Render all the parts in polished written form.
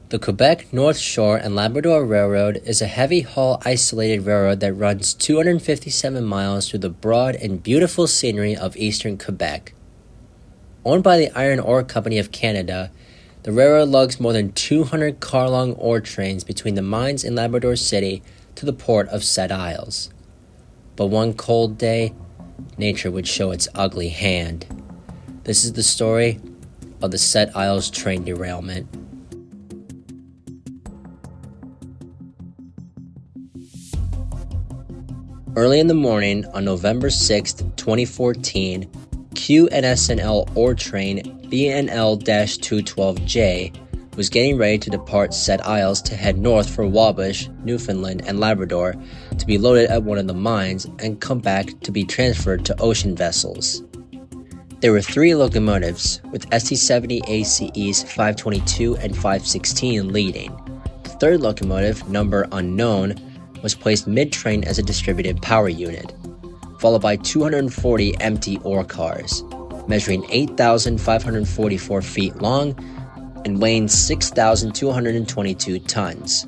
The Quebec North Shore and Labrador Railroad is a heavy-haul isolated railroad that runs 257 miles through the broad and beautiful scenery of eastern Quebec. Owned by the Iron Ore Company of Canada, the railroad lugs more than 200 car-long ore trains between the mines in Labrador City to the port of Sept-Iles. But one cold day, nature would show its ugly hand. This is the story of the Sept-Iles train derailment. Early in the morning on November 6, 2014, QNSNL ore train BNL-212J was getting ready to depart Sept-Iles to head north for Wabash, Newfoundland, and Labrador to be loaded at one of the mines and come back to be transferred to ocean vessels. There were 3 locomotives, with ST-70 ACEs 522 and 516 leading. The third locomotive, number unknown, was placed mid-train as a distributed power unit, followed by 240 empty ore cars, measuring 8,544 feet long and weighing 6,222 tons.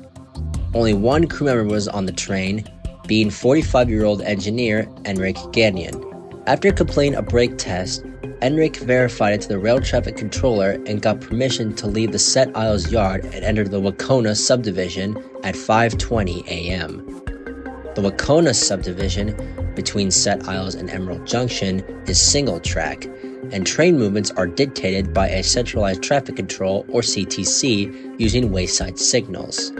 Only one crew member was on the train, being 45-year-old engineer Enric Gagnon. After completing a brake test, Enric verified it to the rail traffic controller and got permission to leave the Sept-Iles yard and enter the Wacona subdivision at 5:20 a.m. The Wacona subdivision, between Sept-Iles and Emerald Junction, is single track, and train movements are dictated by a centralized traffic control or CTC using wayside signals.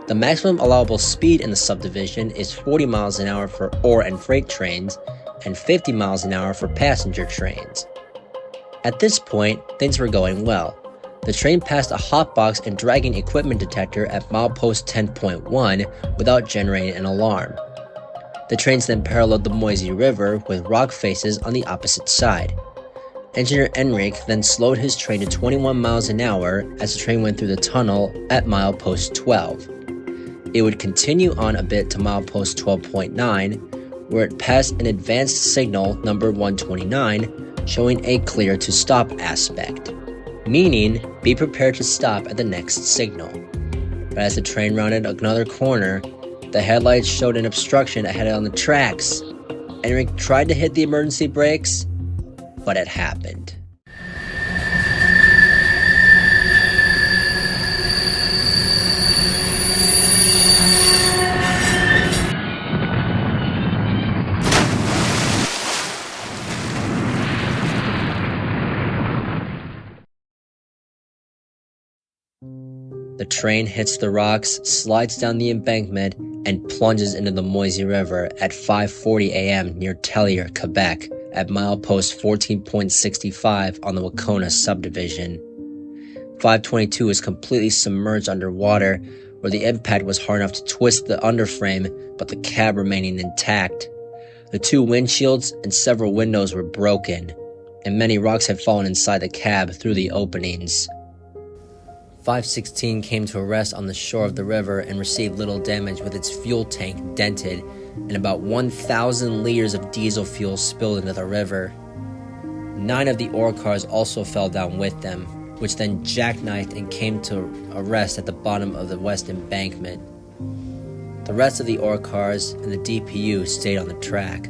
The maximum allowable speed in the subdivision is 40 miles an hour for ore and freight trains and 50 miles an hour for passenger trains. At this point, things were going well. The train passed a hotbox and dragging equipment detector at milepost 10.1 without generating an alarm. The trains then paralleled the Moisey River with rock faces on the opposite side. Engineer Enric then slowed his train to 21 miles an hour as the train went through the tunnel at milepost 12. It would continue on a bit to milepost 12.9, where it passed an advanced signal number 129 showing a clear to stop aspect, meaning be prepared to stop at the next signal. But as the train rounded another corner, the headlights showed an obstruction ahead on the tracks. Enric tried to hit the emergency brakes, but it happened. The train hits the rocks, slides down the embankment, and plunges into the Moisey River at 5:40 a.m. near Tellier, Quebec, at milepost 14.65 on the Wacona subdivision. 522 is completely submerged underwater, where the impact was hard enough to twist the underframe, but the cab remaining intact. The 2 windshields and several windows were broken, and many rocks had fallen inside the cab through the openings. 516 came to a rest on the shore of the river and received little damage, with its fuel tank dented and about 1,000 liters of diesel fuel spilled into the river. 9 of the ore cars also fell down with them, which then jackknifed and came to a rest at the bottom of the west embankment. The rest of the ore cars and the DPU stayed on the track.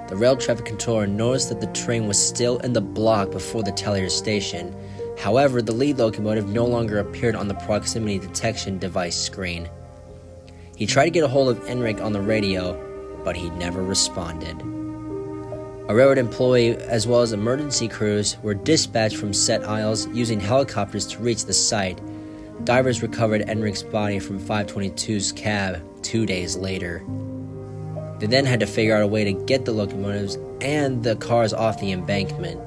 The rail traffic controller noticed that the train was still in the block before the Tellier station. However, the lead locomotive no longer appeared on the proximity detection device screen. He tried to get a hold of Enric on the radio, but he never responded. A railroad employee as well as emergency crews were dispatched from Sept-Iles using helicopters to reach the site. Divers recovered Enric's body from 522's cab 2 days later. They then had to figure out a way to get the locomotives and the cars off the embankment.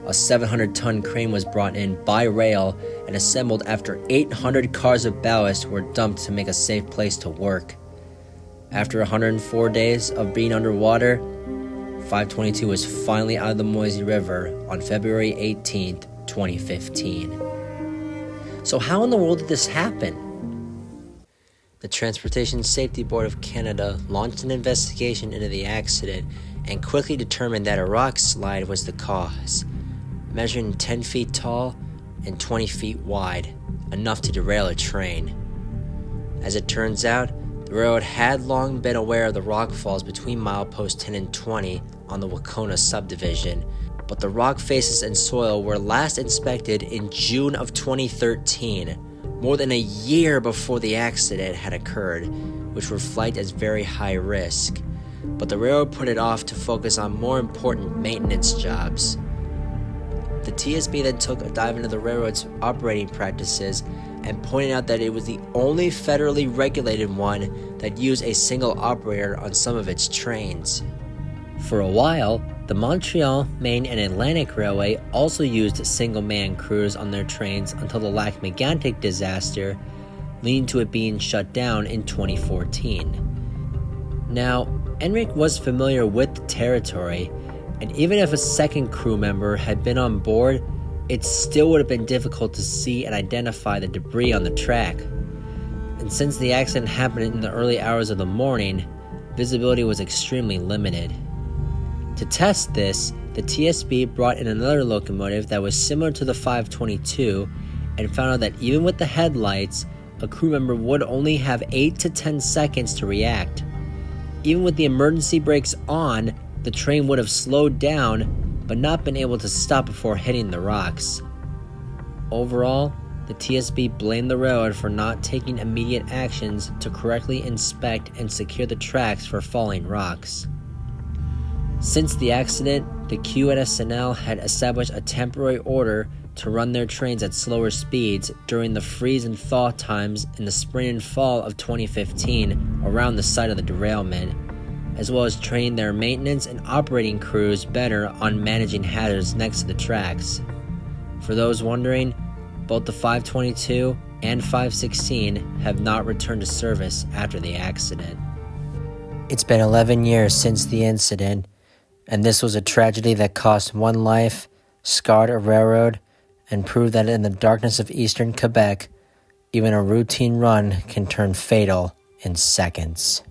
A 700-ton crane was brought in by rail and assembled after 800 cars of ballast were dumped to make a safe place to work. After 104 days of being underwater, 522 was finally out of the Moisey River on February 18, 2015. So how in the world did this happen? The Transportation Safety Board of Canada launched an investigation into the accident and quickly determined that a rock slide was the cause. Measuring 10 feet tall, and 20 feet wide, enough to derail a train. As it turns out, the railroad had long been aware of the rock falls between mileposts 10 and 20 on the Wacona subdivision, but the rock faces and soil were last inspected in June of 2013, more than a year before the accident had occurred, which were flagged as very high risk. But the railroad put it off to focus on more important maintenance jobs. The TSB then took a dive into the railroad's operating practices and pointed out that it was the only federally regulated one that used a single operator on some of its trains. For a while, the Montreal, Maine, and Atlantic Railway also used single-man crews on their trains until the Lac-Mégantic disaster, leading to it being shut down in 2014. Now, Enric was familiar with the territory, and even if a second crew member had been on board, it still would have been difficult to see and identify the debris on the track. And since the accident happened in the early hours of the morning, visibility was extremely limited. To test this, the TSB brought in another locomotive that was similar to the 522 and found out that even with the headlights, a crew member would only have 8 to 10 seconds to react. Even with the emergency brakes on, the train would have slowed down, but not been able to stop before hitting the rocks. Overall, the TSB blamed the railroad for not taking immediate actions to correctly inspect and secure the tracks for falling rocks. Since the accident, the QNSNL had established a temporary order to run their trains at slower speeds during the freeze and thaw times in the spring and fall of 2015 around the site of the derailment, as well as training their maintenance and operating crews better on managing hazards next to the tracks. For those wondering, both the 522 and 516 have not returned to service after the accident. It's been 11 years since the incident, and this was a tragedy that cost one life, scarred a railroad, and proved that in the darkness of eastern Quebec, even a routine run can turn fatal in seconds.